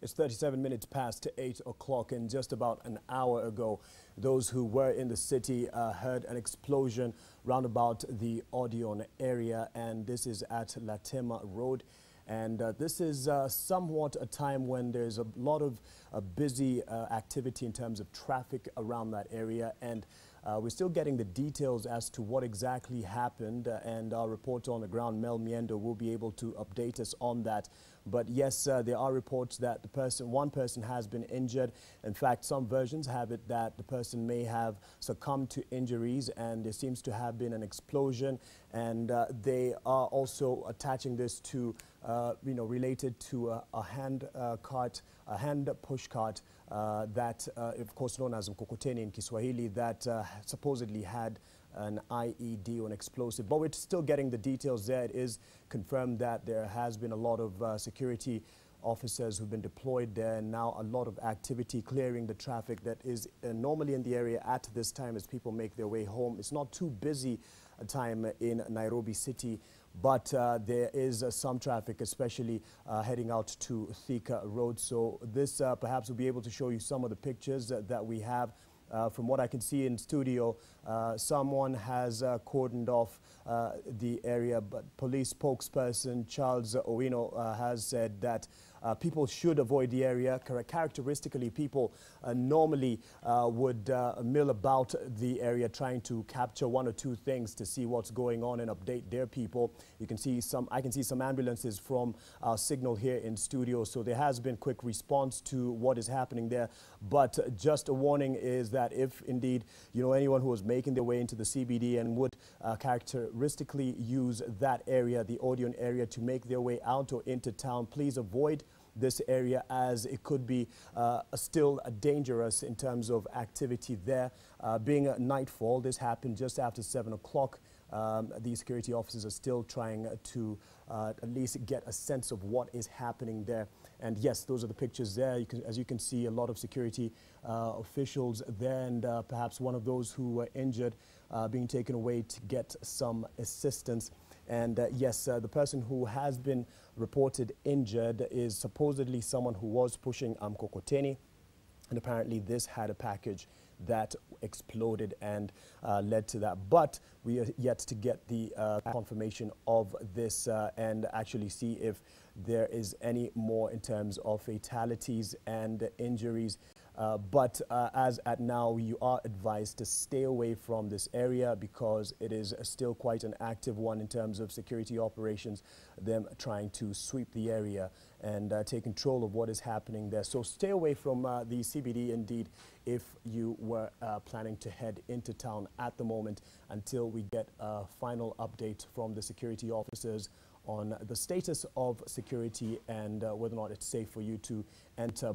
It's 37 minutes past 8 o'clock, and just about an hour ago, those who were in the city heard an explosion round about the Odeon area, and this is at Latema Road. And this is somewhat a time when there's a lot of busy activity in terms of traffic around that area. And we're still getting the details as to what exactly happened. And our reporter on the ground, Mel Miendo, will be able to update us on that. But yes, there are reports that one person has been injured. In fact, some versions have it that the person may have succumbed to injuries, and there seems to have been an explosion. And they are also attaching this to related to a hand push cart that, of course, known as mkokoteni in Kiswahili, that supposedly had an IED or an explosive. But we're still getting the details there. It is confirmed that there has been a lot of security officers who've been deployed there, and now a lot of activity clearing the traffic that is normally in the area at this time as people make their way home. It's not too busy a time in Nairobi City, but there is some traffic, especially heading out to Thika Road. So this perhaps will be able to show you some of the pictures that we have. From what I can see in studio, someone has cordoned off the area, but police spokesperson Charles Owino has said that people should avoid the area. Characteristically, people normally would mill about the area trying to capture one or two things to see what's going on and update their people. You can see I can see some ambulances from our signal here in studio, so there has been quick response to what is happening there. But just a warning is that if indeed anyone who is making their way into the CBD and would characteristically use that area, the Odeon area, to make their way out or into town, please avoid this area, as it could be still dangerous in terms of activity there. Being nightfall, this happened just after 7 o'clock. These security officers are still trying to at least get a sense of what is happening there. And yes, those are the pictures there. As you can see, a lot of security officials there, and perhaps one of those who were injured being taken away to get some assistance. And yes, the person who has been reported injured is supposedly someone who was pushing mkokoteni, and apparently this had a package that exploded and led to that. But we are yet to get the confirmation of this and actually see if there is any more in terms of fatalities and injuries. But as at now, you are advised to stay away from this area because it is still quite an active one in terms of security operations, them trying to sweep the area and take control of what is happening there. So stay away from the CBD indeed if you were planning to head into town at the moment, until we get a final update from the security officers on the status of security and whether or not it's safe for you to enter.